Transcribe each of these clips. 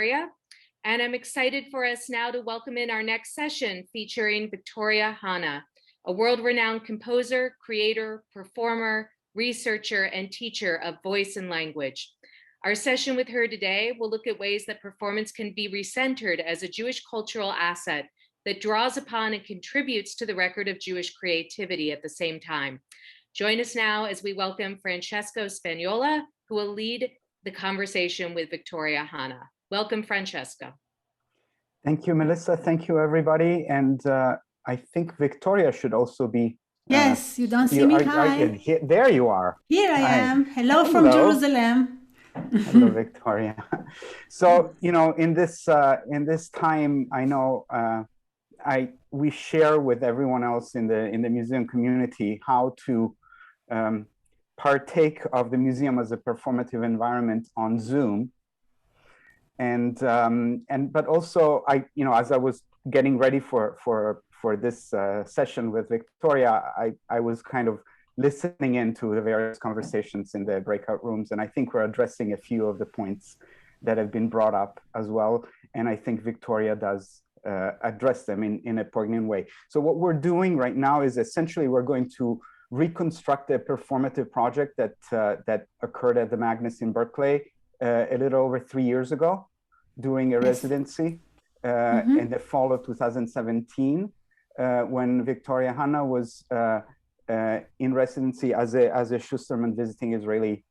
Victoria, and I'm excited for us now to welcome in our next session featuring Victoria Hanna, a world-renowned composer, creator, performer, researcher, and teacher of voice and language. Our session with her today will look at ways that performance can be recentered as a Jewish cultural asset that draws upon and contributes to the record of Jewish creativity at the same time. Join us now as we welcome Francesco Spagnolo, who will lead the conversation with Victoria Hanna. Welcome, Francesco. Thank you, Melissa. Thank you, everybody. And I think Victoria should also be. Yes, you don't see me. Hi. There you are. Here I am. Hello from Jerusalem. Hello, Victoria. So, you know, in this time, I know we share with everyone else in the museum community how to partake of the museum as a performative environment on Zoom. But also, as I was getting ready for this session with Victoria, I was kind of listening into the various conversations in the breakout rooms, and I think we're addressing a few of the points that have been brought up as well. And I think Victoria does address them in a poignant way. So what we're doing right now is essentially we're going to reconstruct a performative project that occurred at the Magnus in Berkeley a little over 3 years ago, doing a residency in the fall of 2017, when Victoria Hanna was in residency as a Schusterman visiting Israeli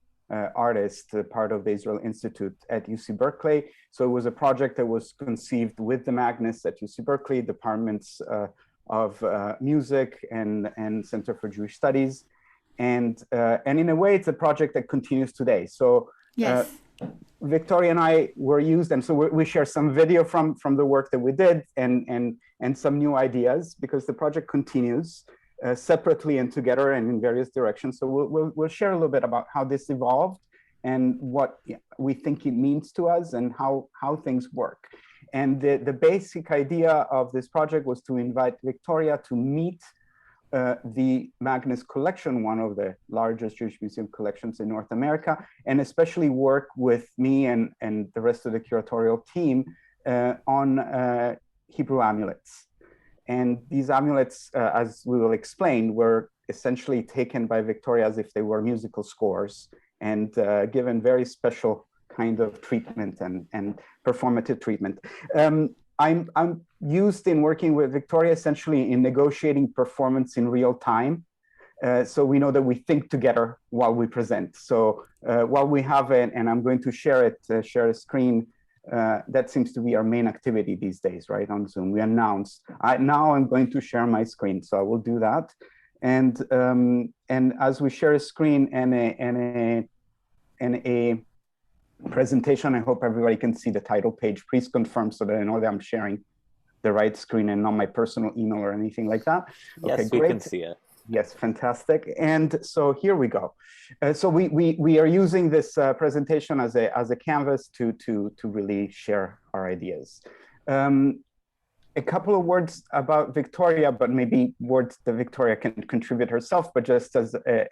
artist, part of the Israel Institute at UC Berkeley. So it was a project that was conceived with the Magnus at UC Berkeley, departments of music and Center for Jewish Studies. And in a way, it's a project that continues today. So yes. Victoria and I were used, and so we share some video from the work that we did and some new ideas, because the project continues separately and together and in various directions. So we'll share a little bit about how this evolved and what we think it means to us and how things work. And the basic idea of this project was to invite Victoria to meet the Magnus collection, one of the largest Jewish museum collections in North America, and especially work with me and the rest of the curatorial team on Hebrew amulets. And these amulets, as we will explain, were essentially taken by Victoria as if they were musical scores and given very special kind of treatment and performative treatment. I'm used in working with Victoria essentially in negotiating performance in real time. So we know that we think together while we present. So while we have it, and I'm going to share a screen, that seems to be our main activity these days, right, on Zoom. We announced, now I'm going to share my screen, so I will do that. And as we share a screen and a presentation, I hope everybody can see the title page. Please confirm so that I know that I'm sharing the right screen and not my personal email or anything like that. Yes, okay, we great. can see it. Yes, fantastic. And so here we go. So we are using this presentation as a canvas to really share our ideas. A couple of words about Victoria, but maybe words that Victoria can contribute herself, but just as a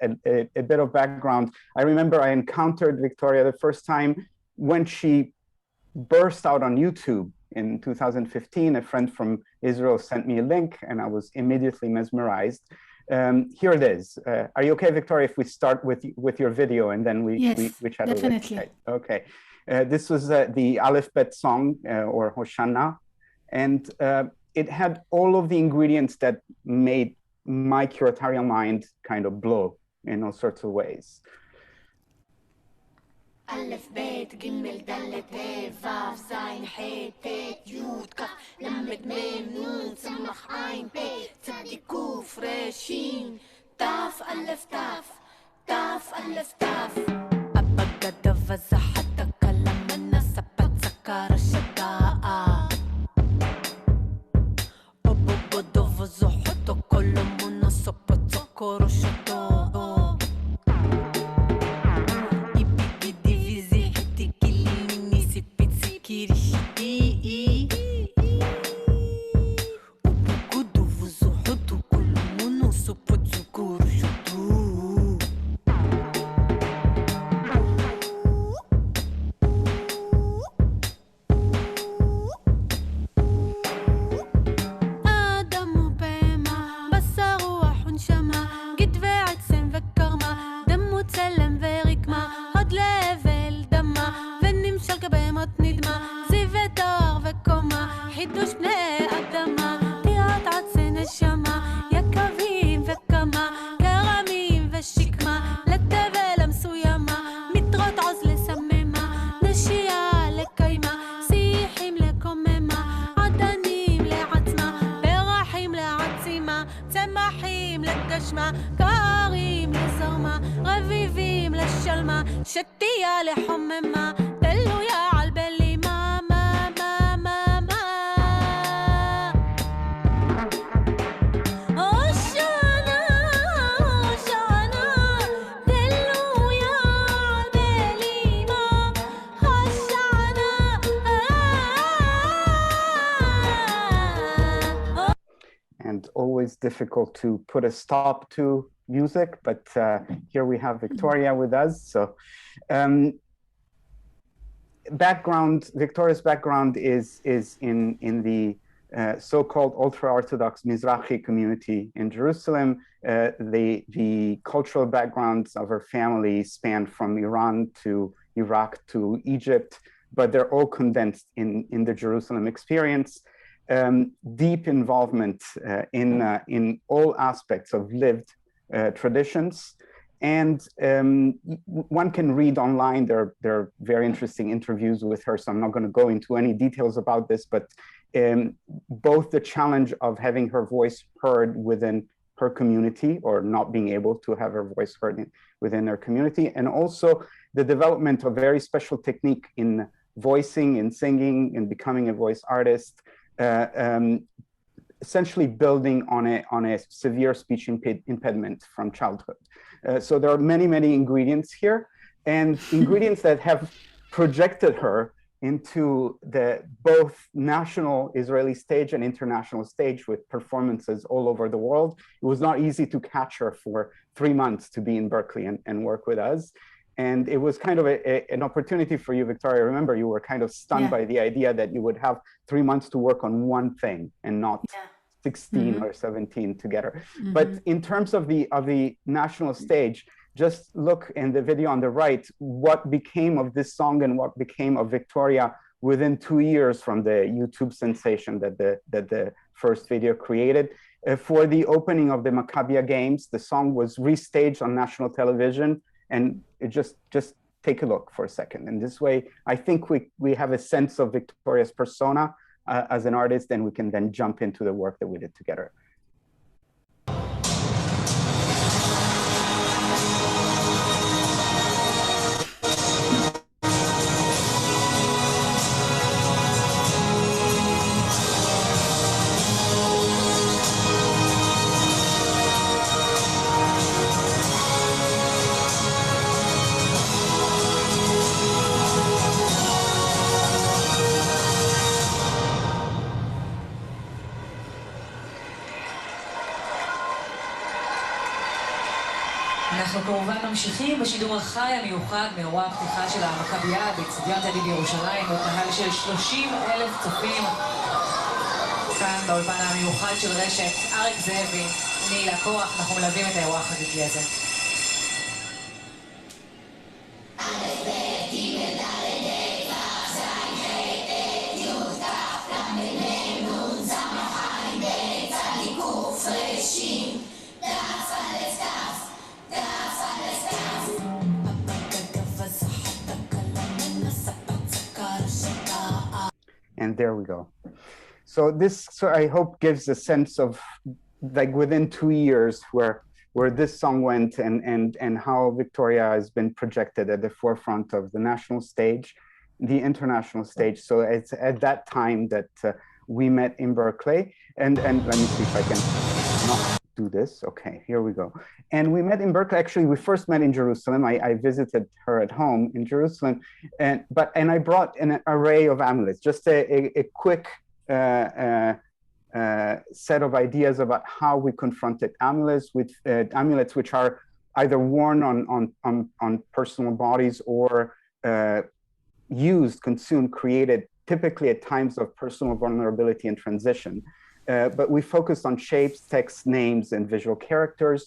bit of background. I remember I encountered Victoria the first time when she burst out on YouTube in 2015. A friend from Israel sent me a link and I was immediately mesmerized. Here it is. Are you okay, Victoria, if we start with your video and then we chat definitely. Okay. This was the Aleph Bet song or Hoshana. And it had all of the ingredients that made my curatorial mind kind of blow in all sorts of ways. ألف بيت جمل دلة فاف زين حيت تيت يود كف لمد ميم نون سمخ عين بيت تدي كوف راشين تاف ألف تاف تاف ألف تاف أبقى دفز حتى كلام الناس بتسكر الشقاء أبقى دفز حتى كلام الناس بتسكر الشقاء شتي يا لحم ما دلو يا عالبلي ما ما ما ما ما عشانا عشانا دلو يا عالبلي ما عشانا And always difficult to put a stop to music, but here we have Victoria with us. So Victoria's background is in the so-called ultra-Orthodox Mizrahi community in Jerusalem. The cultural backgrounds of her family span from Iran to Iraq to Egypt, but they're all condensed in the Jerusalem experience. Deep involvement in all aspects of lived traditions. And one can read online, there are very interesting interviews with her, so I'm not going to go into any details about this, but both the challenge of having her voice heard within her community or not being able to have her voice heard within her community, and also the development of very special technique in voicing, in singing, in becoming a voice artist, essentially building on a severe speech impediment from childhood. So there are many ingredients here, and ingredients that have projected her into the both national Israeli stage and international stage with performances all over the world. It was not easy to catch her for 3 months to be in Berkeley and work with us. And it was kind of an opportunity for you, Victoria. Remember, you were kind of stunned by the idea that you would have 3 months to work on one thing and not 16 or 17 together. But in terms of the national stage, just look in the video on the right, what became of this song and what became of Victoria within 2 years from the YouTube sensation that the first video created. For the opening of the Maccabia Games, the song was restaged on national television, and it just take a look for a second. And this way, I think we have a sense of Victoria's persona as an artist, and we can then jump into the work that we did together. אנחנו כמובן ממשיכים בשידור החי המיוחד מאירוע הפתיחה של המכבייה באצטדיון טדי בירושלים, בקהל של 30,000 צופים. כאן באולפן המיוחד של רשת, אריק זאבי, אני לקוח, אנחנו מלווים את האירוע החגיגי הזה. And there we go. So this, I hope, gives a sense of, like, within 2 years where this song went and how Victoria has been projected at the forefront of the national stage, the international stage. So it's at that time that we met in Berkeley. And let me see if I can not do this. Okay, here we go. And we met in Berkeley. Actually, we first met in Jerusalem. I visited her at home in Jerusalem, and I brought an array of amulets, just a quick set of ideas about how we confronted amulets which are either worn on personal bodies or used, consumed, created typically at times of personal vulnerability and transition. But we focused on shapes, text, names, and visual characters.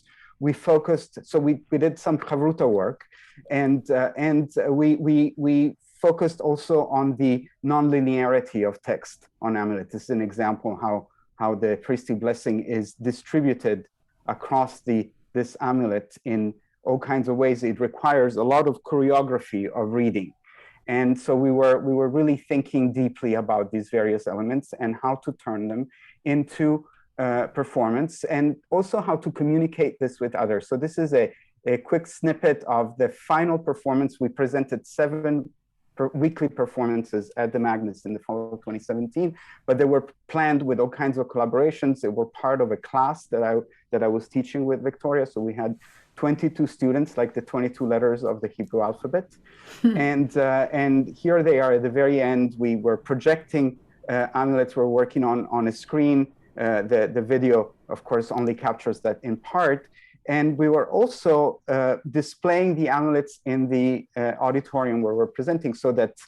We focused, so we did some chavruta work, and we focused also on the non-linearity of text on amulet. This is an example how the priestly blessing is distributed across this amulet in all kinds of ways. It requires a lot of choreography of reading. And so we were really thinking deeply about these various elements and how to turn them into performance, and also how to communicate this with others. So this is a a quick snippet of the final performance. We presented 7 weekly performances at the Magnus in the fall of 2017, but they were planned with all kinds of collaborations. They were part of a class that I was teaching with Victoria. So we had 22 students, like the 22 letters of the Hebrew alphabet. And here they are at the very end. We were projecting amulets we're working on a screen. The video, of course, only captures that in part. And we were also displaying the amulets in the auditorium where we're presenting, so that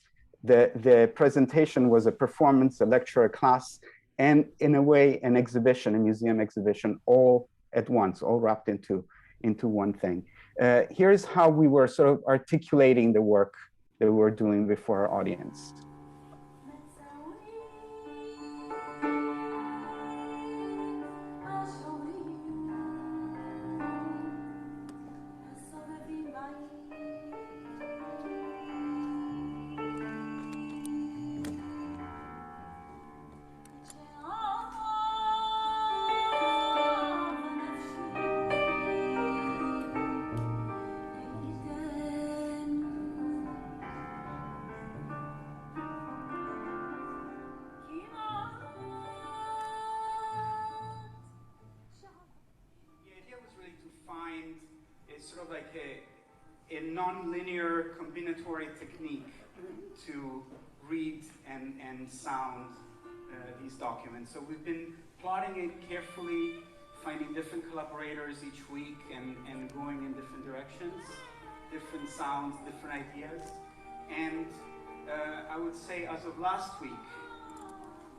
the presentation was a performance, a lecture, a class, and in a way, an exhibition, a museum exhibition, all at once, all wrapped into one thing. Here's how we were sort of articulating the work that we were doing before our audience. Sort of like a non-linear combinatory technique to read and sound these documents. So we've been plotting it carefully, finding different collaborators each week and going in different directions, different sounds, different ideas. And I would say as of last week,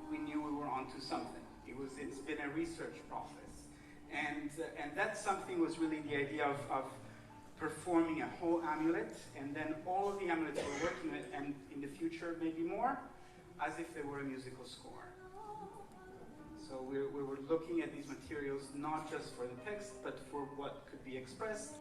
we knew we were onto something. It's been a research process. And that something was really the idea of performing a whole amulet, and then all of the amulets we're working with, and in the future maybe more, as if they were a musical score. So we were looking at these materials not just for the text, but for what could be expressed.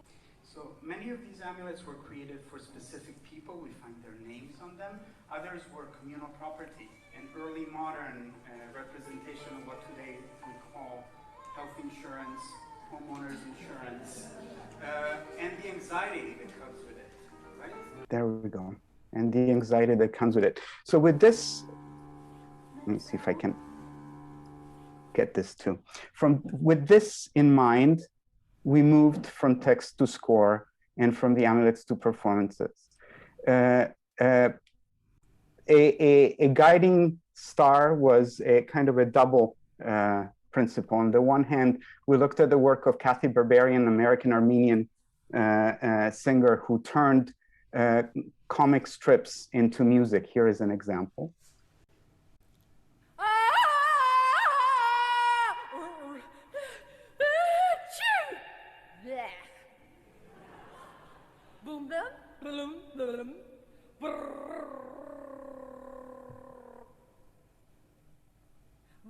So many of these amulets were created for specific people. We find their names on them. Others were communal property, an early modern representation of what today we call health insurance, homeowners insurance, and the anxiety that comes with it, right? There we go. And the anxiety that comes with it. So with this, let me see if I can get this too. With this in mind, we moved from text to score and from the amulets to performances. A guiding star was a kind of a double principle. On the one hand, we looked at the work of Kathy Berberian, an American-Armenian singer who turned comic strips into music. Here is an example.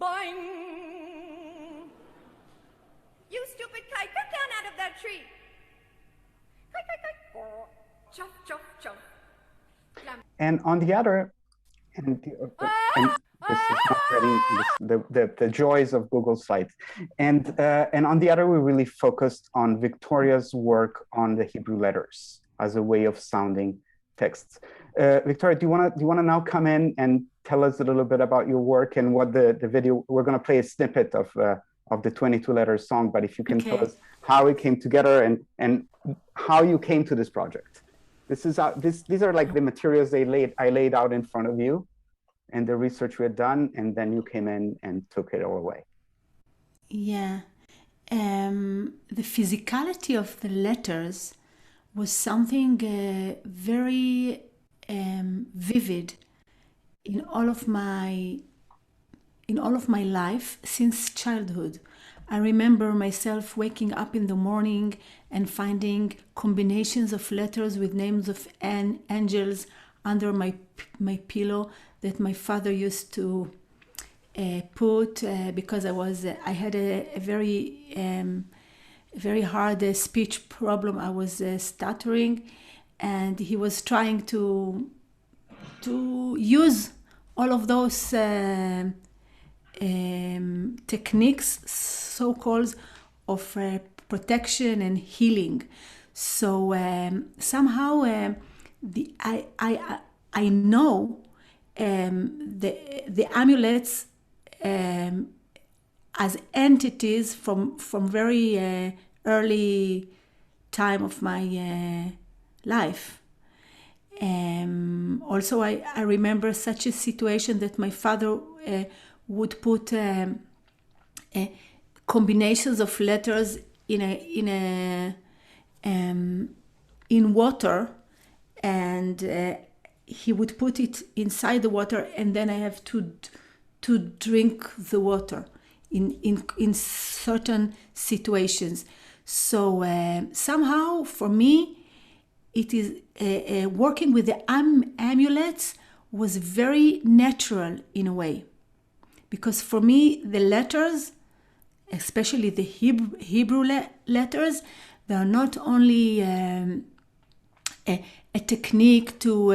Boing! You stupid kite, come down out of that tree! Kite, kite, kite! Chuff, chuff, chuff. And on the other, and this is not getting the joys of Google Slides. And on the other, we really focused on Victoria's work on the Hebrew letters as a way of sounding texts. Victoria, do you want to now come in and tell us a little bit about your work and what the video? We're going to play a snippet of the 22 letters song, but if you can tell us how it came together and how you came to this project. These are like the materials I laid out in front of you, and the research we had done, and then you came in and took it all away. Yeah, the physicality of the letters was something very vivid in all of my life since childhood. I remember myself waking up in the morning and finding combinations of letters with names of angels under my pillow that my father used to put because I had a very hard speech problem. I was stuttering, and he was trying to use all of those techniques, so-called, of protection and healing. So somehow I know the amulets as entities from very early time of my life. Also, I remember such a situation that my father would put combinations of letters in water, and he would put it inside the water, and then I have to drink the water in certain situations. So somehow for me, it is working with the amulets was very natural in a way, because for me the letters, especially the Hebrew letters, they are not only a technique to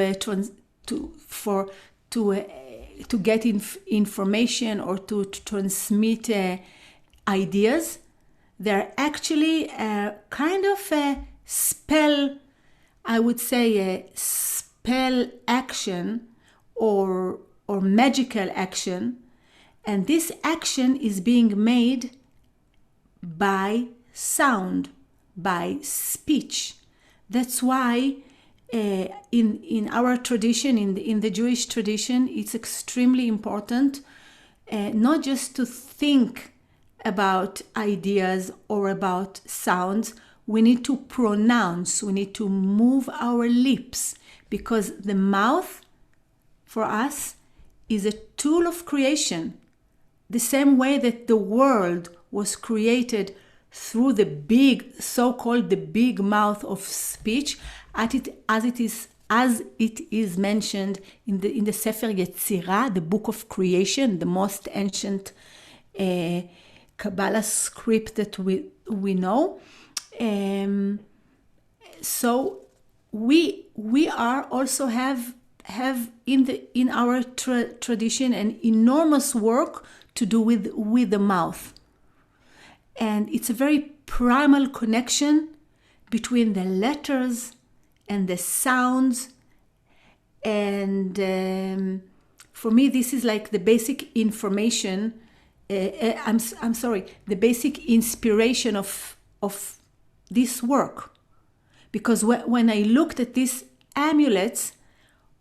get information or to transmit ideas. They're actually a kind of a spell, I would say a spell action or magical action. And this action is being made by sound, by speech. That's why in our tradition, in the Jewish tradition, it's extremely important not just to think about ideas or about sounds. We need to pronounce, we need to move our lips, because the mouth for us is a tool of creation. The same way that the world was created through the big, so-called the big mouth of speech, as it is mentioned in the Sefer Yetzirah, the book of creation, the most ancient Kabbalah script that we know. So we are also have in our tradition an enormous work to do with the mouth, and it's a very primal connection between the letters and the sounds, and for me this is like the basic information. I'm sorry, the basic inspiration of this work, because when I looked at these amulets,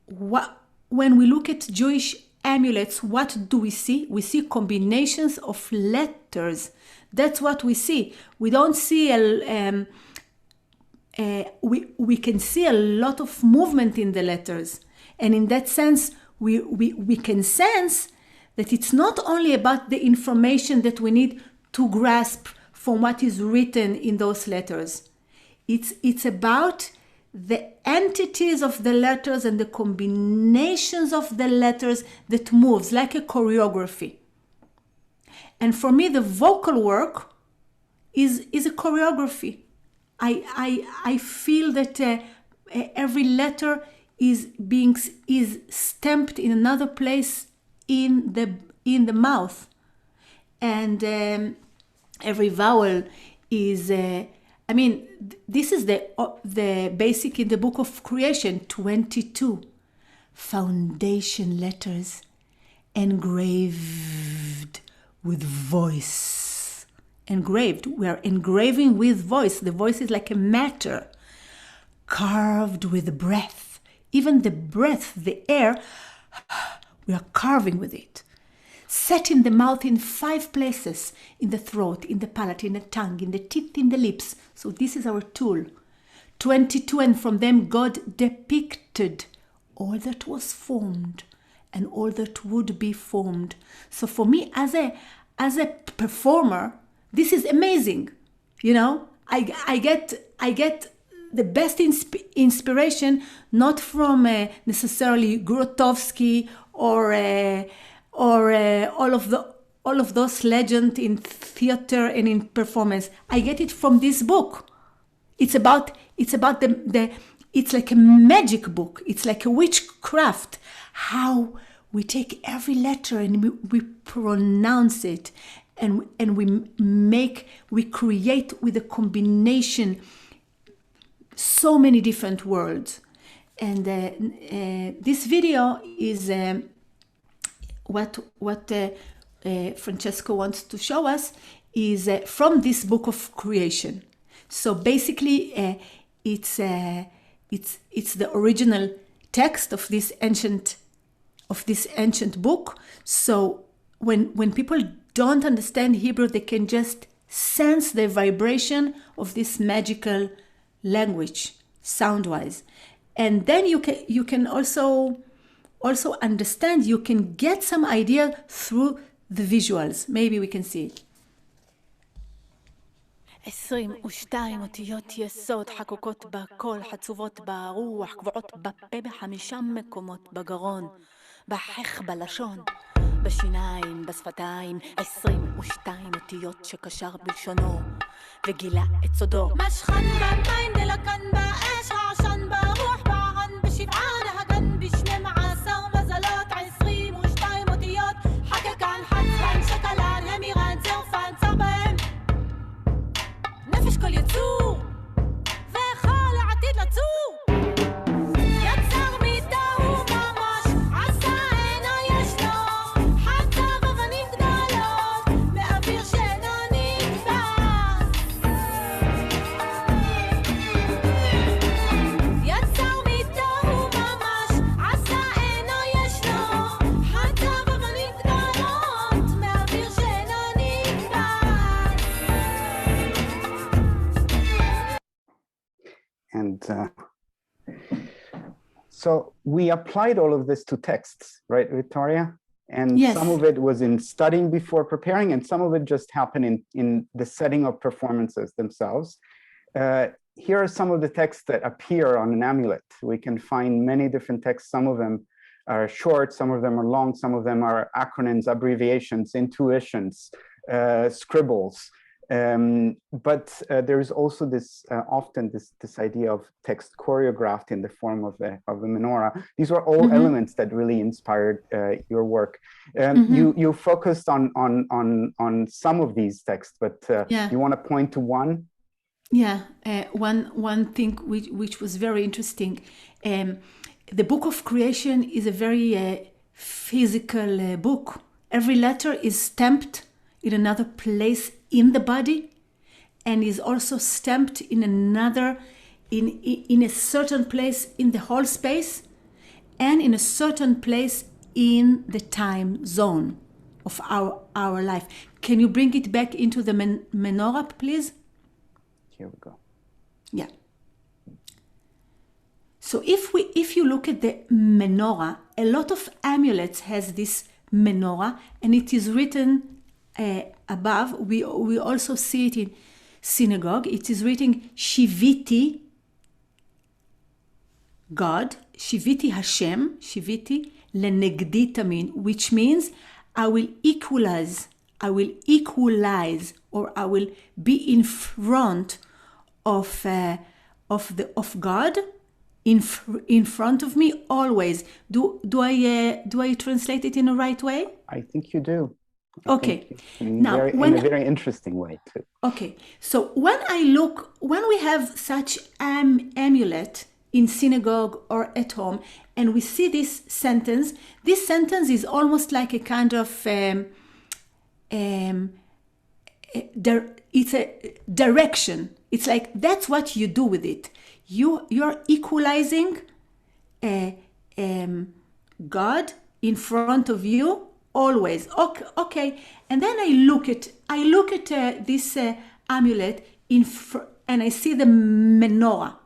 when we look at Jewish amulets, what do we see? We see combinations of letters. That's what we see. We don't see we can see a lot of movement in the letters, and in that sense, we can sense that it's not only about the information that we need to grasp from what is written in those letters. It's about the entities of the letters and the combinations of the letters that moves like a choreography. And for me, the vocal work is a choreography. I feel that every letter is stamped in another place in the mouth, and every vowel is. This is the basic in the book of creation, 22 foundation letters engraved with voice. Engraved, we are engraving with voice. The voice is like a matter, carved with breath. Even the breath, the air, we are carving with it. Set in the mouth in 5 places, in the throat, in the palate, in the tongue, in the teeth, in the lips. So this is our tool. 22, and from them God depicted all that was formed and all that would be formed. So for me, as a performer, this is amazing. You know, I get the best inspiration not from necessarily Grotowski or all of those legends in theater and in performance. I get it from this book. It's about it's like a magic book. It's like a witchcraft. How we take every letter and we pronounce it, and we create with a combination so many different worlds. And this video is what Francesco wants to show us is from this book of creation. So basically, it's the original text of this ancient book. So when people don't understand Hebrew, they can just sense the vibration of this magical language, sound-wise, and then you can also understand. You can get some idea through the visuals. Maybe we can see it. 22 אותיות יסוד חקוקות בקול, חצובות ברוח, קבועות בפה, ב5 מקומות בגרון, בחך בלשון, בשיניים, בשפתיים, 22 אותיות שקשר בלשונו וגילה את סודו. משכן במים דלקן באש, העשן ברוח, בערן בשבעה נהגן ב12 מזלות, 22 אותיות חקקן, חצבן, שקלן, המירן, צרפן, צר בהם נפש כל יצור ואכל לעתיד לצור. יצר מידהו ממש, עשה אינו ישנו, חצב אבנים גדולות מאוויר שאינו נתפס. יצר מידהו ממש, עשה אינו ישנו, חצב אבנים גדולות מאוויר שאינו נתפס. And so we applied all of this to texts, right, Victoria? And Yes. some of it was in studying before preparing, and some of it just happened in the setting of performances themselves. Here are some of the texts that appear on an amulet. We can find many different texts. Some of them are short, some of them are long, some of them are acronyms, abbreviations, intuitions, scribbles. But there's also this often this idea of text choreographed in the form of a menorah. These are all elements that really inspired your work. You focused on some of these texts, but Yeah. you want to point to one? Yeah, one thing which was very interesting. The book of creation is a very physical book. Every letter is stamped in another place in the body, and is also stamped in another, in a certain place in the whole space, and in a certain place in the time zone of our life. Can you bring it back into the menorah, please? Here we go. Yeah. So if you look at the menorah, a lot of amulets has this menorah, and it is written above. We also see it in synagogue. It is written Shiviti God, Shiviti Hashem, Shiviti lenegdi tamin, which means I will equalize, or I will be in front of God, in front of me always. Do I translate it in the right way? I think you do. Okay. Now, in a very interesting way too. Okay. So when we have such amulet in synagogue or at home, and we see this sentence is almost like a kind of it's a direction. It's like that's what you do with it. You're equalizing God in front of you always. Okay. And then I look at this amulet and I see the menorah,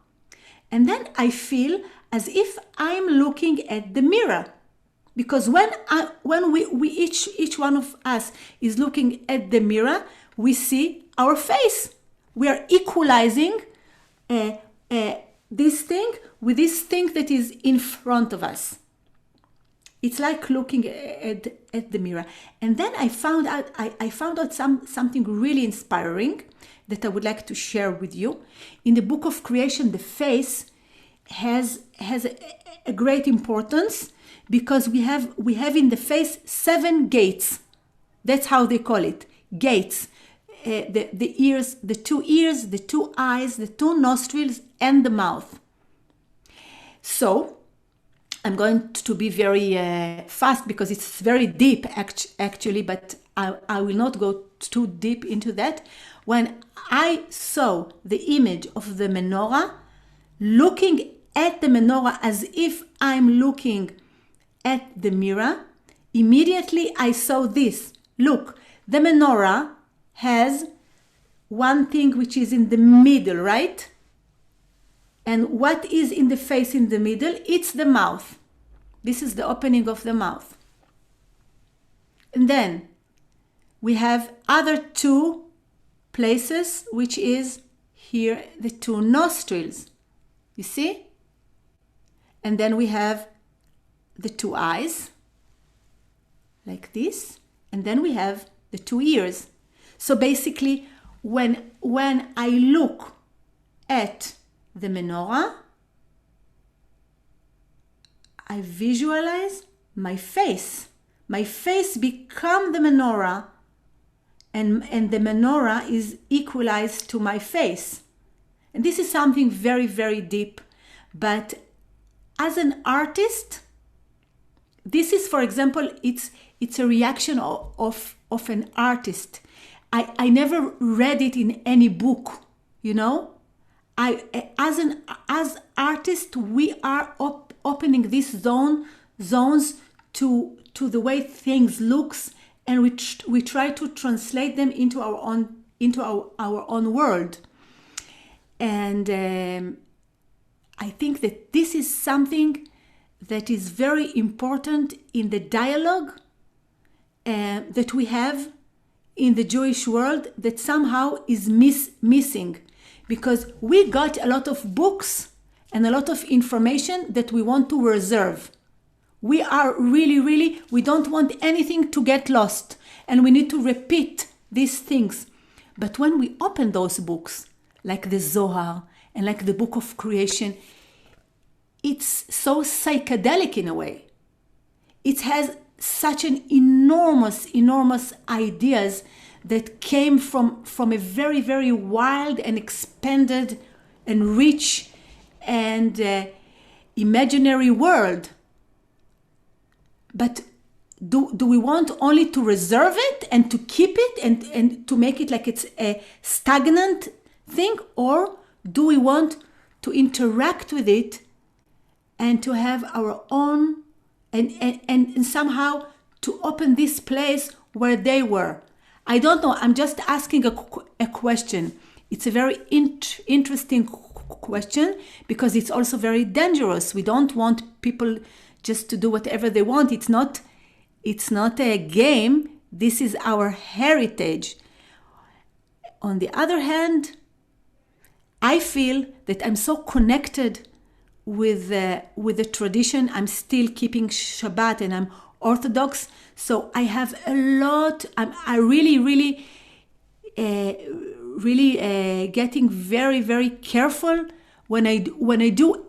and then I feel as if I'm looking at the mirror, because when we each one of us is looking at the mirror, we see our face. We are equalizing this thing with this thing that is in front of us. It's like looking at the mirror. And then I found out something really inspiring that I would like to share with you. In the book of creation, the face has a great importance, because we have in the face 7 gates. That's how they call it, gates. the ears, the two eyes, the two nostrils, and the mouth. So I'm going to be very fast because it's very deep actually, but I will not go too deep into that. When I saw the image of the menorah, looking at the menorah as if I'm looking at the mirror, immediately I saw this. Look, the menorah has one thing which is in the middle, right? And what is in the face in the middle? It's the mouth. This is the opening of the mouth. And then we have other two places, which is here, the two nostrils. You see? And then we have the two eyes, like this. And then we have the two ears. So basically, when I look at the menorah, I visualize my face. My face become the menorah, and the menorah is equalized to my face. And this is something very, very deep. But as an artist, this is, for example, it's a reaction of an artist. I never read it in any book, you know. As artists, we are opening these zones to the way things looks, and we try to translate them into our own world. And I think that this is something that is very important in the dialogue that we have in the Jewish world, that somehow is missing, because we got a lot of books and a lot of information that we want to reserve. We are really, we don't want anything to get lost, and we need to repeat these things. But when we open those books, like the Zohar and like the Book of Creation, it's so psychedelic in a way. It has such an enormous ideas that came from a very, very wild and expanded and rich and imaginary world. But do we want only to reserve it and to keep it and to make it like it's a stagnant thing, or do we want to interact with it and to have our own and somehow to open this place where they were? I don't know. I'm just asking a question. It's a very interesting question, because it's also very dangerous. We don't want people just to do whatever they want. It's not a game. This is our heritage. On the other hand, I feel that I'm so connected with the tradition. I'm still keeping Shabbat and I'm Orthodox, so I have a lot. I really getting very, very careful when I do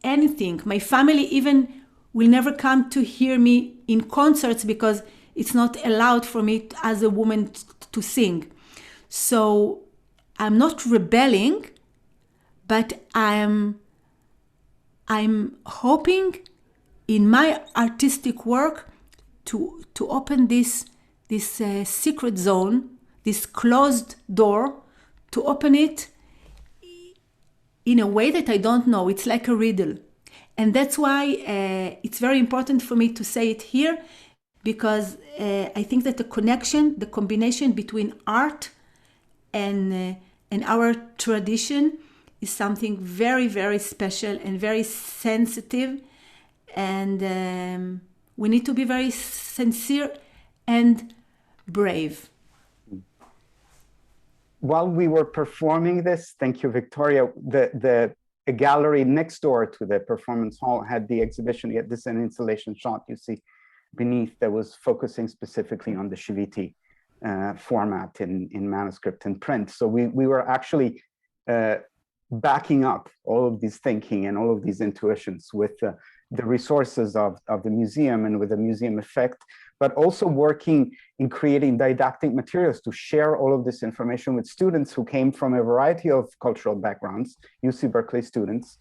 anything. My family even will never come to hear me in concerts because it's not allowed for me as a woman to sing. So I'm not rebelling, but I'm hoping in my artistic work to open this secret zone, this closed door, to open it in a way that I don't know. It's like a riddle. And that's why it's very important for me to say it here, because I think that the combination between art and our tradition is something very, very special and very sensitive. And we need to be very sincere and brave. While we were performing this, thank you, Victoria, a gallery next door to the performance hall had the exhibition. This is an installation shot you see beneath that was focusing specifically on the Shiviti format in manuscript and print. So we were actually backing up all of these thinking and all of these intuitions with the resources of the museum and with the museum effect, but also working in creating didactic materials to share all of this information with students who came from a variety of cultural backgrounds, UC Berkeley students,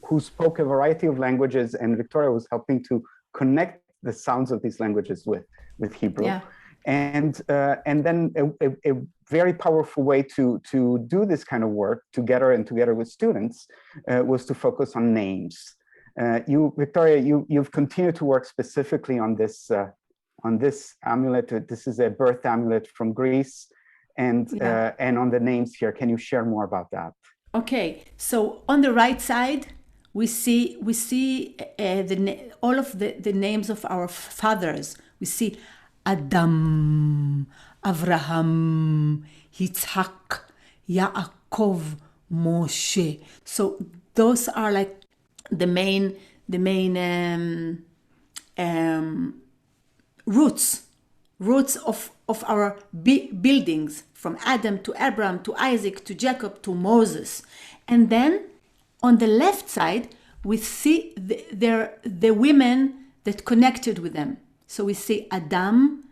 who spoke a variety of languages, and Victoria was helping to connect the sounds of these languages with Hebrew. Yeah. And then a very powerful way to do this kind of work together with students was to focus on names. Victoria, you've continued to work specifically on this amulet. This is a birth amulet from Greece, and on the names here. Can you share more about that? Okay, so on the right side, we see all of the names of our fathers. We see Adam, Avraham, Yitzhak, Yaakov, Moshe. So those are like the main roots of our buildings, from Adam to Abraham to Isaac to Jacob to Moses. And then on the left side, we see the women that connected with them. So we see Adam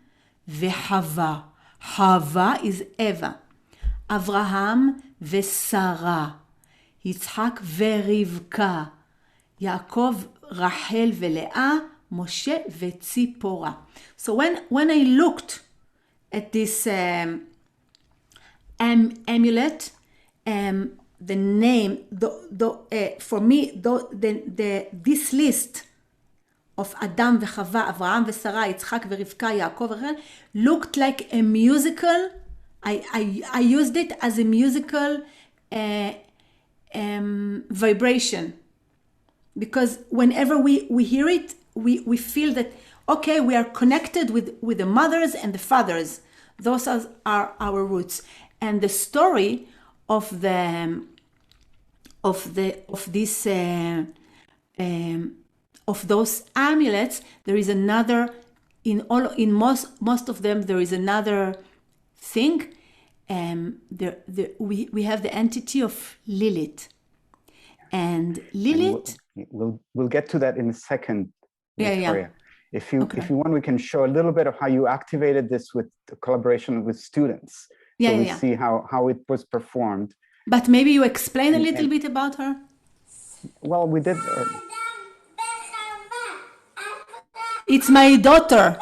veHava. Hava is Eva. Avraham veSarah. Yitzhak veRivka. Yaakov, Rachel veLeah. Moshe veTzipora. So when I looked at this amulet, the name, for me, this list of Adam veChava, Avraham veSarah, Yitzhak veRivka, Yaakov Rachel looked like a musical. I used it as a musical vibration, because whenever we hear it, we feel that, okay, we are connected with the mothers and the fathers. Those are our roots. And the story of those amulets, there is another, in most of them there is another thing. We have the entity of Lilith, and Lilith. We'll get to that in a second, Victoria. Yeah. If you want, we can show a little bit of how you activated this with the collaboration with students. So we see how it was performed. But maybe you explain a little bit about her. Well, we did. It's my daughter.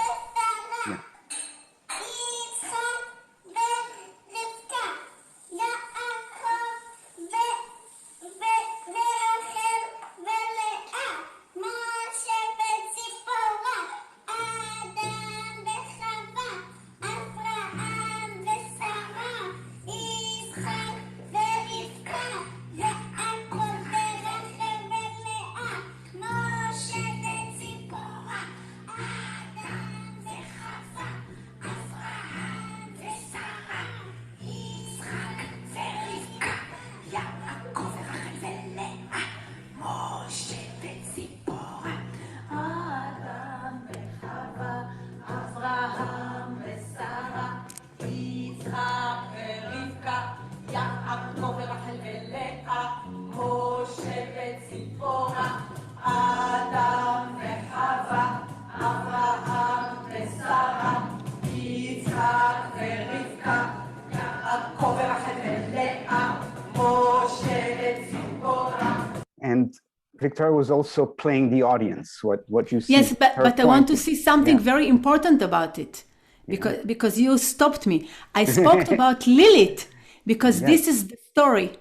And Victoria was also playing the audience, what you see. Yes, but I want to see something very important about it, because you stopped me. I spoke about Lilith, because this is the story.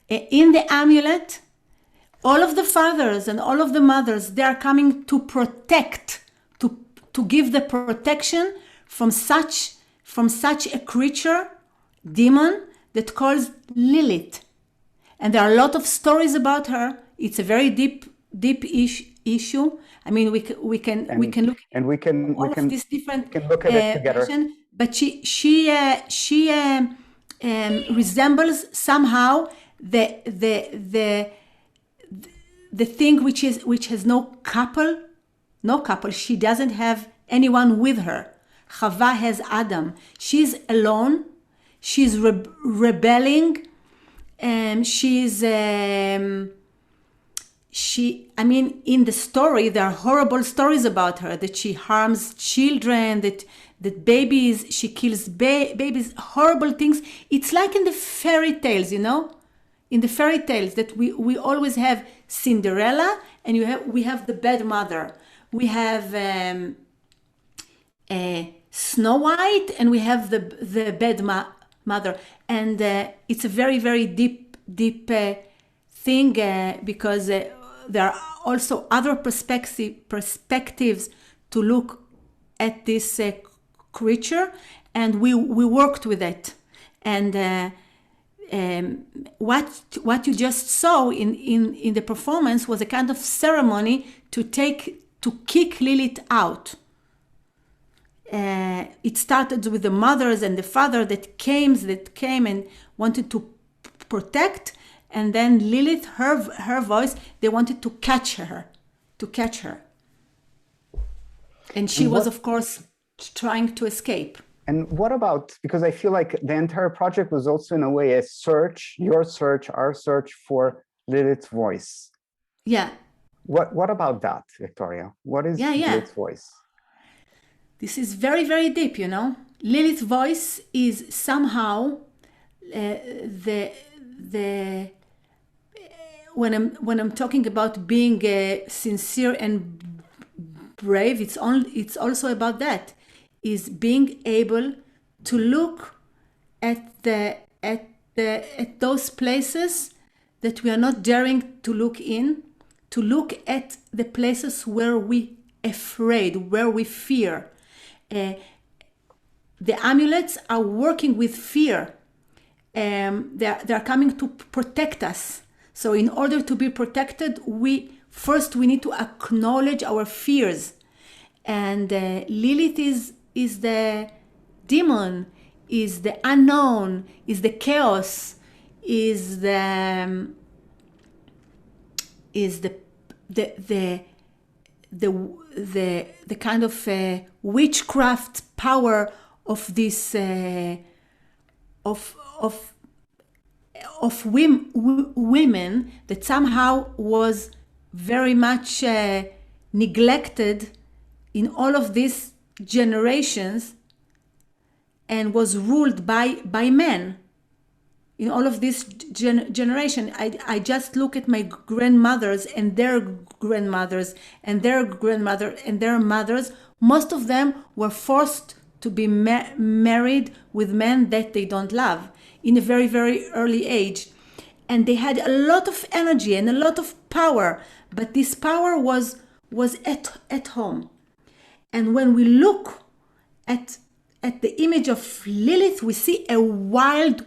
In the amulet, all of the fathers and all of the mothers, they are coming to protect, to give the protection from such a creature, demon, that calls Lilith. And there are a lot of stories about her. It's a very deep issue. I mean, we can look at these different versions. But she resembles somehow the thing which has no couple. She doesn't have anyone with her. Chava has Adam. She's alone. She's rebelling. She's in the story, there are horrible stories about her, that she harms children, that babies, she kills babies, horrible things. It's like in the fairy tales, in the fairy tales that we always have Cinderella, and we have the bad mother. We have Snow White, and we have the bad mother. And it's a very, very deep thing, because there are also other perspectives to look at this creature, and we worked with it. And what you just saw in the performance was a kind of ceremony to kick Lilith out. It started with the mothers and the father that came and wanted to protect, and then Lilith, her voice, they wanted to catch her, and she was, of course, trying to escape. And what about, because I feel like the entire project was also in a way a search, your search, our search for Lilith's voice. Yeah. What about that, Victoria? What is Lilith's voice? This is very, very deep, Lilith's voice is somehow when I'm talking about being sincere and brave, it's also about that, is being able to look at those places that we are not daring to look in, to look at the places where we afraid, where we fear. The amulets are working with fear. They are coming to protect us. So in order to be protected, we need to acknowledge our fears. And Lilith is the demon, is the unknown, is the chaos, is the kind of witchcraft power of this of women that somehow was very much neglected in all of these generations, and was ruled by men in all of this generation. I just look at my grandmothers and their grandmothers and their grandmother and their mothers. Most of them were forced to be married with men that they don't love in a very, very early age. And they had a lot of energy and a lot of power, but this power was at home. And when we look at the image of Lilith, we see a wild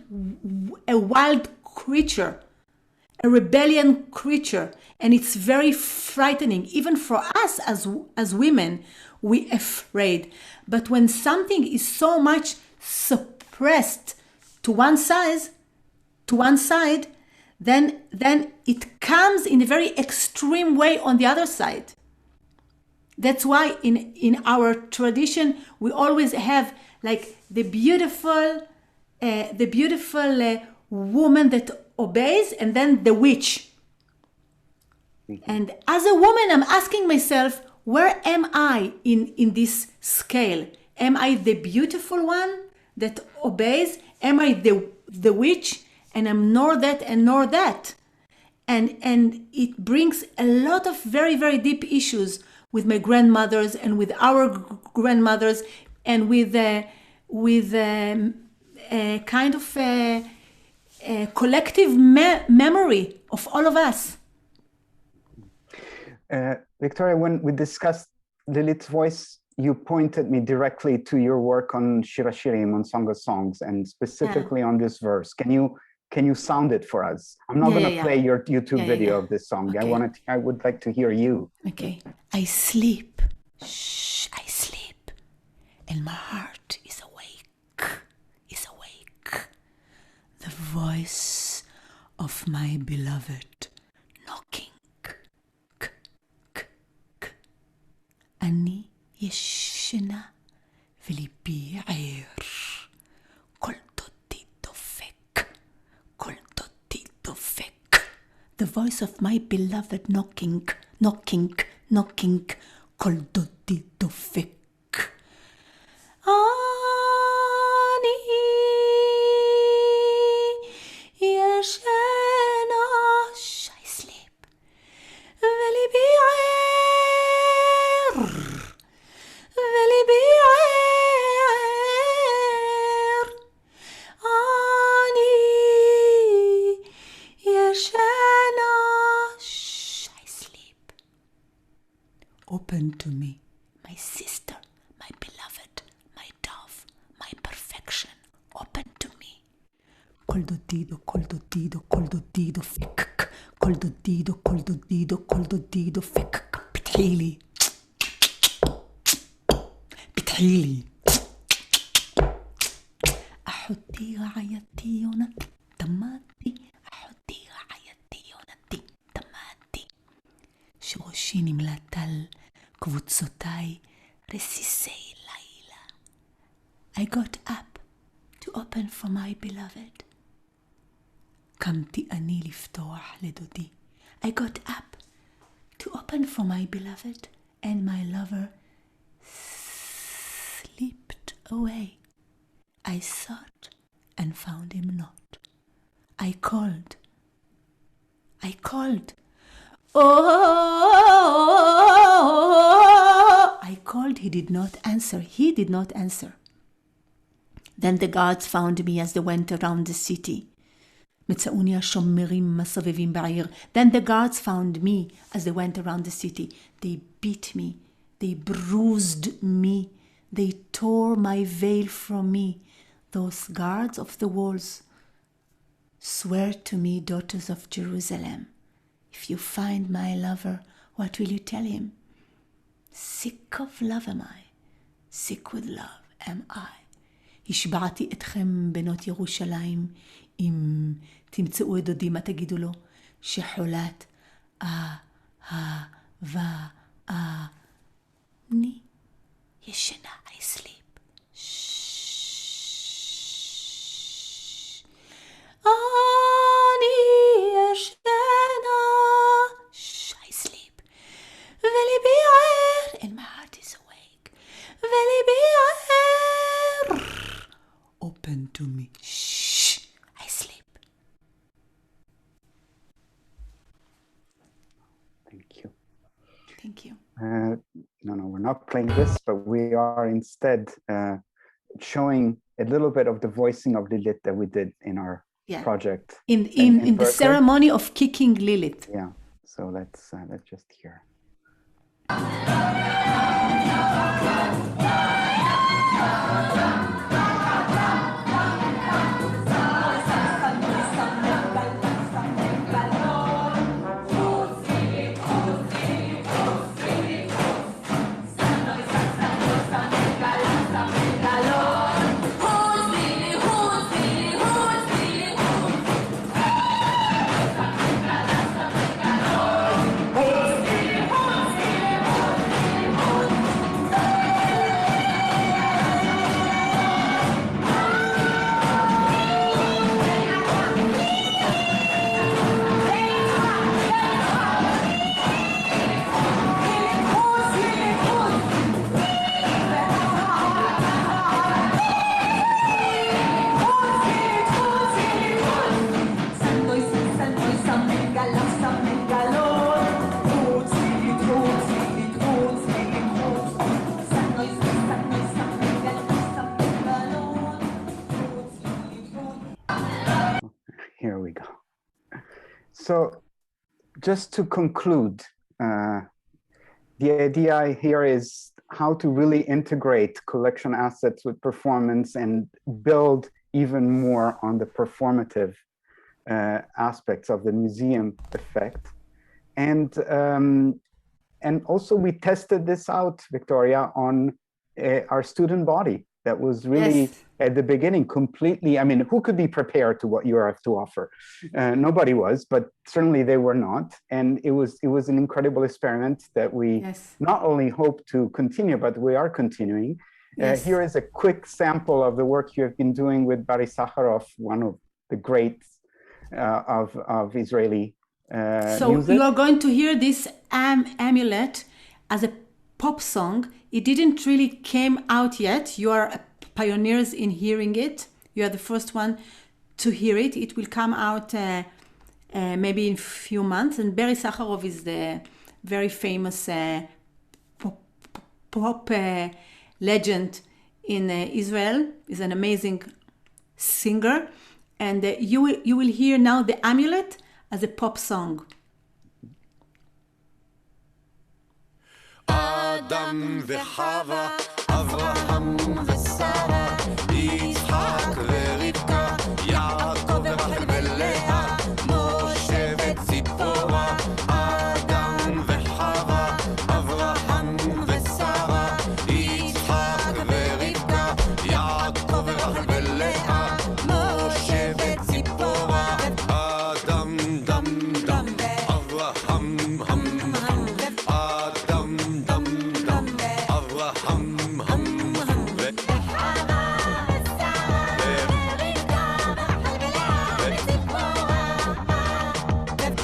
creature, a rebellion creature, and it's very frightening. Even for us as women, we afraid. But when something is so much suppressed to one side, then it comes in a very extreme way on the other side. That's why in our tradition we always have like the beautiful woman that obeys, and then the witch. And as a woman, I'm asking myself, where am I in this scale? Am I the beautiful one that obeys? Am I the witch? And I'm nor that and nor that. And it brings a lot of very, very deep issues with my grandmothers and with our grandmothers, and with a kind of a collective memory of all of us. Victoria, when we discussed Lilith's voice, you pointed me directly to your work on Shira Shirim, on Song of Songs, and specifically on this verse. Can you sound it for us? I'm not going to play your YouTube video of this song. Okay. I would like to hear you. Okay. I sleep. Shh, I sleep. And my heart is awake. The voice of my beloved knocking. אני ישנה וליבי ער. כל דודי דופק. the voice of my beloved knocking, knocking, knocking, קול דודי דופק. אני ישנה, I sleep, וליבי ער, וליבי ער. אני ישנה, I sleep. Open to me, my sister, my beloved, my dove, my perfection. Open to me. Col dodido, fic. Col dodido, fic. بتحيلي. أحطي عيطي ونتي تماتي. أحطي عيطي ونتي تماتي. שורשי נמלא טל, קבוצותיי רסיסי לילה. I got up to open for my beloved. קמתי אני לפתוח לדודי. I got up to open for my beloved, and my lover slipped away. I sought and found him not. I called. Oh, I called. He did not answer. Then the guards found me as they went around the city. מצאוני השומרים מסובבים בעיר. Then the guards found me as they went around the city. They beat me. They bruised me. They tore my veil from me. Those guards of the walls, swear to me, daughters of Jerusalem, if you find my lover, what will you tell him? Sick of love am I, sick with love am I. השבעתי אתכם בנות ירושלים, אם תמצאו את דודי, מה תגידו לו? שחולת אהבה אני ישנה, I sleep. אני ישנה, I sleep. וליבי ער, and my heart is awake. וליבי ער, open to me, I sleep. Thank you. No, we're not playing this, but we are instead showing a little bit of the voicing of Lilith that we did in our project. In the ceremony of kicking Lilith. Yeah. So let's just hear. Here we go. So just to conclude, the idea here is how to really integrate collection assets with performance and build even more on the performative aspects of the museum effect. And also we tested this out, Victoria, on our student body. That was really at the beginning completely, I mean, who could be prepared to what you have to offer? Nobody was, but certainly they were not. And it was an incredible experiment that we not only hope to continue, but we are continuing. Here is a quick sample of the work you have been doing with Barry Sakharov, one of the greats of Israeli So music. you are going to hear this amulet as a pop song. It didn't really came out yet. You are pioneers in hearing it. You are the first one to hear it. It will come out maybe in a few months. And Barry Sakharov is the very famous pop legend in Israel. Is an amazing singer. And you will hear now the amulet as a pop song. Adam וחווה, אברהם ושרה, יצחק ורבקה, יעקב ורחל ולאה, משה וציפורה, אדם וחווה, אברהם ושרה, יצחק ורבקה, יעקב ורחל ולאה, משה וציפורה, אדם דם דם, אברהם הם הם, אדם דם דם, אברהם הם הם,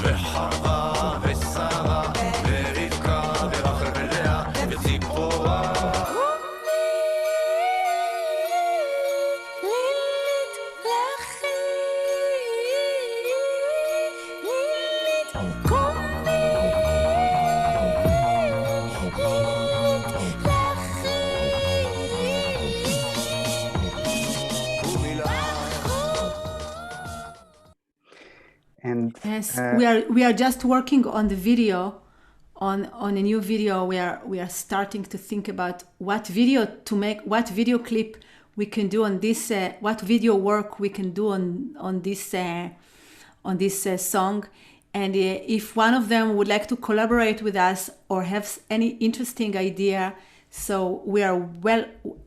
וחווה ושרה, ורבקה ורחל ולאה, וציפורה. And Yes, we are just working on the video, on a new video. We are starting to think about what video to make, what video clip we can do on this, what video work we can do on this song. And if one of them would like to collaborate with us or have any interesting idea, so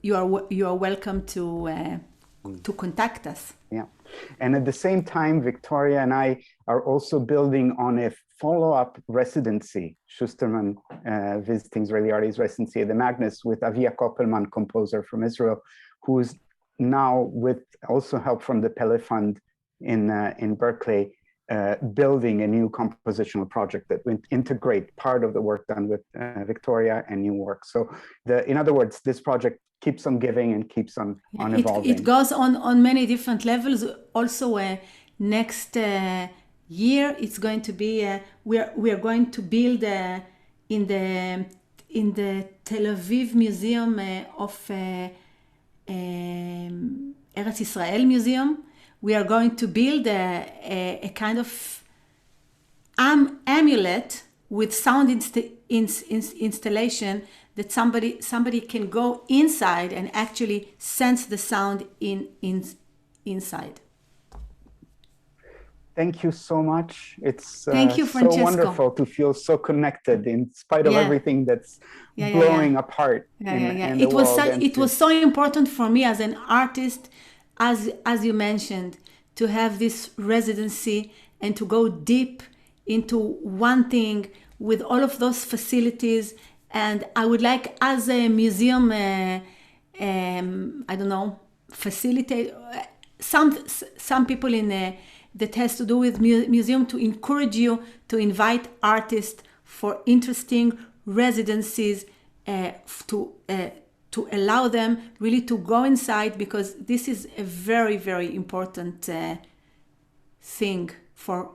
you are welcome to contact us. yeah. And at the same time, Victoria and I are also building on a follow-up residency, Schusterman Visiting Israeli Artists Residency at the Magnus with Avia Koppelman, composer from Israel, who is now, with also help from the Pele Fund in Berkeley, building a new compositional project that will integrate part of the work done with Victoria and new work. So in other words, this project keeps on giving and keeps on evolving. It goes on many different levels. Also, next year it's going to be we are going to build in the Tel Aviv Museum of Eretz Israel Museum. We are going to build a kind of amulet with sound installation that somebody can go inside and actually sense the sound inside. Thank you so much. It's Thank you, Francesco. So wonderful to feel so connected in spite of everything that's blowing apart. In It the was world. it was so important for me as an artist, as you mentioned, to have this residency and to go deep into one thing with all of those facilities. And I would like, as a museum, I don't know, facilitate some people that has to do with museum, to encourage you to invite artists for interesting residencies, to allow them really to go inside, because this is a very, very important thing for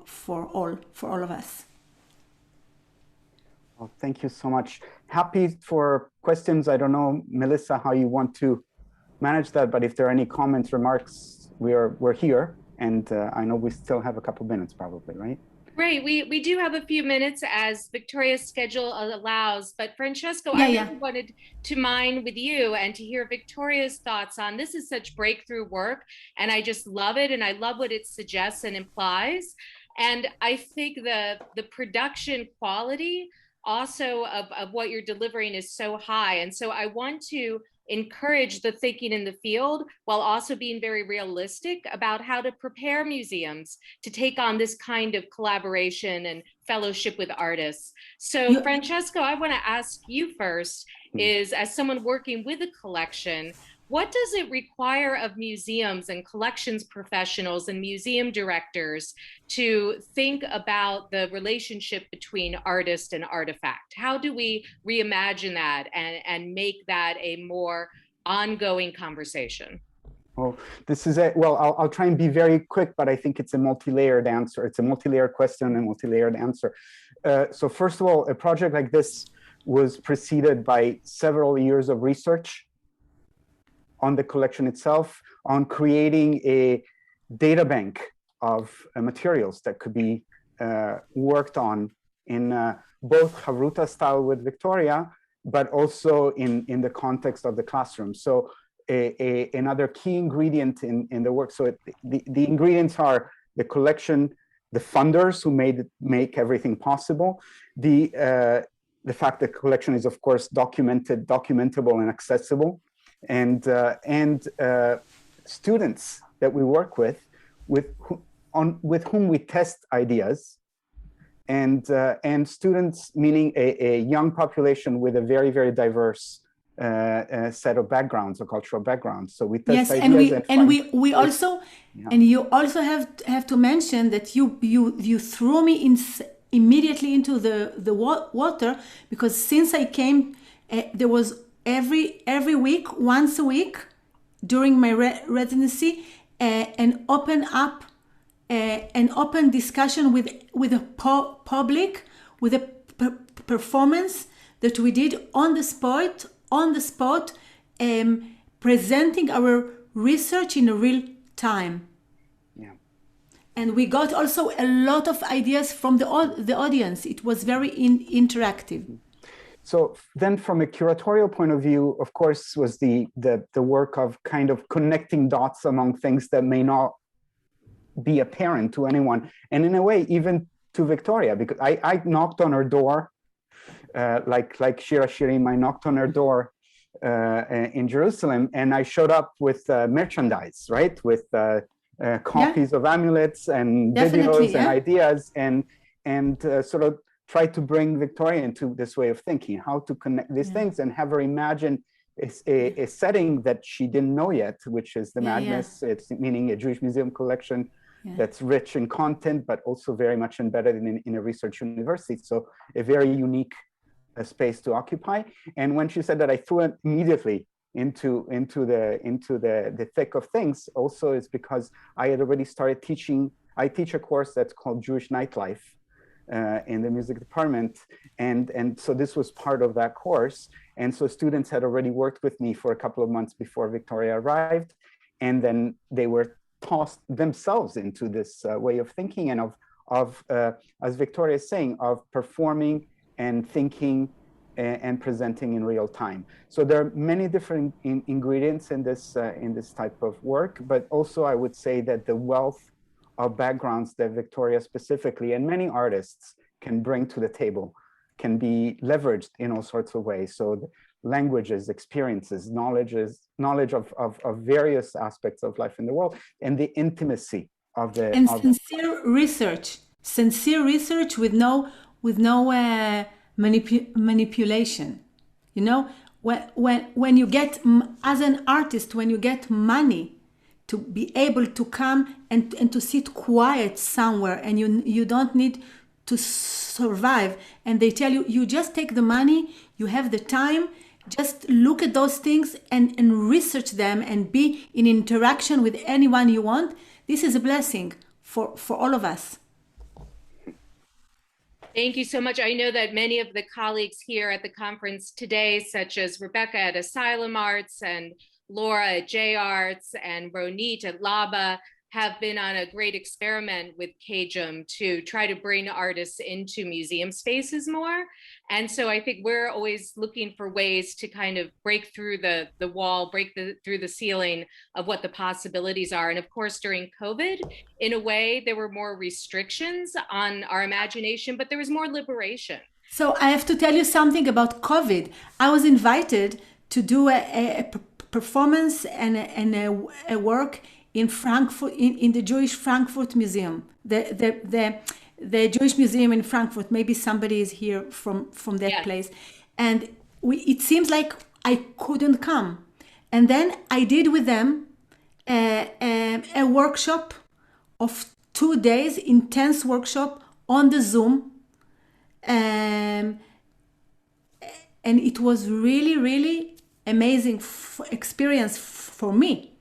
all of us. Well, thank you so much. Happy for questions. I don't know, Melissa, how you want to manage that, but if there are any comments, remarks, we're here, and I know we still have a couple minutes probably, right? Right, we do have a few minutes as Victoria's schedule allows, but Francesco, I really wanted to mine with you and to hear Victoria's thoughts on this. Is such breakthrough work, and I just love it, and I love what it suggests and implies. And I think the production quality also of what you're delivering is so high. And so I want to encourage the thinking in the field while also being very realistic about how to prepare museums to take on this kind of collaboration and fellowship with artists. So Francesco, I want to ask you first, is as someone working with a collection, what does it require of museums and collections professionals and museum directors to think about the relationship between artist and artifact? How do we reimagine that and make that a more ongoing conversation? Oh, this is well, I'll try and be very quick, but I think it's a multi-layered answer. It's a multi-layered question and multi-layered answer. So first of all, a project like this was preceded by several years of research on the collection itself, on creating a data bank of materials that could be worked on in both Havruta style with Victoria, but also in the context of the classroom. So another key ingredient in the work. So the ingredients are the collection, the funders who make everything possible, the fact that collection is of course documentable and accessible, and students that we work with whom we test ideas, and students meaning a young population with a very, very diverse set of backgrounds or cultural backgrounds. So we test ideas, and we also, and you also have to mention that you threw me immediately into the water, because since I came, there was every week, once a week during my residency, an open discussion with the public, with a performance that we did on the spot, presenting our research in real time. Yeah. And we got also a lot of ideas from the audience. It was very interactive. So then from a curatorial point of view, of course, was the work of kind of connecting dots among things that may not be apparent to anyone. And in a way, even to Victoria, because I knocked on her door, like Shira Shirim, I knocked on her door in Jerusalem, and I showed up with merchandise, right? With copies of amulets and videos and ideas, and sort of try to bring Victoria into this way of thinking, how to connect these things, and have her imagine a setting that she didn't know yet, which is the Madness. It's meaning a Jewish museum collection that's rich in content, but also very much embedded in a research university. So a very unique space to occupy. And when she said that, I threw it immediately into the thick of things. Also, it's because I had already started teaching. I teach a course that's called Jewish Nightlife in the music department, and so this was part of that course. And so students had already worked with me for a couple of months before Victoria arrived, and then they were tossed themselves into this way of thinking, and of as Victoria is saying, of performing and thinking and presenting in real time. So there are many different ingredients in this type of work, but also I would say that the wealth of backgrounds that Victoria specifically and many artists can bring to the table can be leveraged in all sorts of ways. So languages, experiences, knowledge of various aspects of life in the world, and the intimacy of the sincere research with no manipulation. You know, when you get, as an artist, when you get money to be able to come and to sit quiet somewhere, and you don't need to survive, and they tell you, you just take the money, you have the time, just look at those things and research them and be in interaction with anyone you want. This is a blessing for all of us. Thank you so much. I know that many of the colleagues here at the conference today, such as Rebecca at Asylum Arts and Laura at J Arts and Ronit at Laba, have been on a great experiment with CAJM to try to bring artists into museum spaces more. And so I think we're always looking for ways to kind of break through the wall, through the ceiling of what the possibilities are. And of course, during COVID, in a way, there were more restrictions on our imagination, but there was more liberation. So I have to tell you something about COVID. I was invited to do a performance and a work in Frankfurt, in the Jewish Frankfurt Museum, the Jewish Museum in Frankfurt. Maybe somebody is here from that place, and it seems like I couldn't come, And then I did with them a workshop of 2 days, intense workshop on the Zoom. And it was really, really amazing experience for me.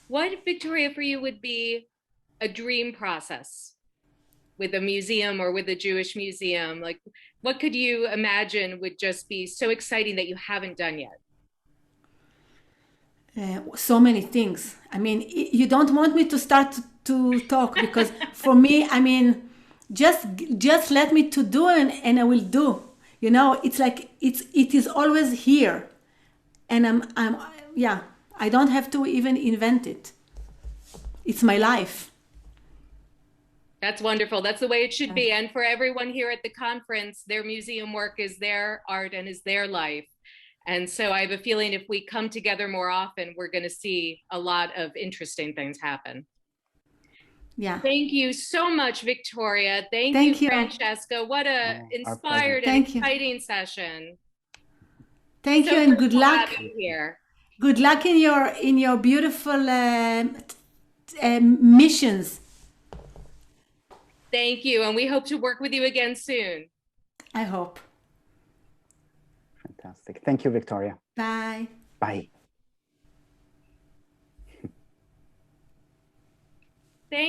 What, Victoria, for you would be a dream process with a museum or with a Jewish museum? Like, what could you imagine would just be so exciting that you haven't done yet? So many things. I mean, you don't want me to start to talk because for me, I mean, just let me to do and I will do. You know, it's like it is always here, and I don't have to even invent it. It's my life. That's wonderful. That's the way it should be. And for everyone here at the conference, their museum work is their art and is their life. And so I have a feeling if we come together more often, we're going to see a lot of interesting things happen. Yeah. Thank you so much, Victoria. Thank you, Francesco. What a inspired and exciting session. Thank you and good luck. Here. Good luck in your beautiful missions. Thank you. And we hope to work with you again soon. I hope. Fantastic. Thank you, Victoria. Bye. Bye.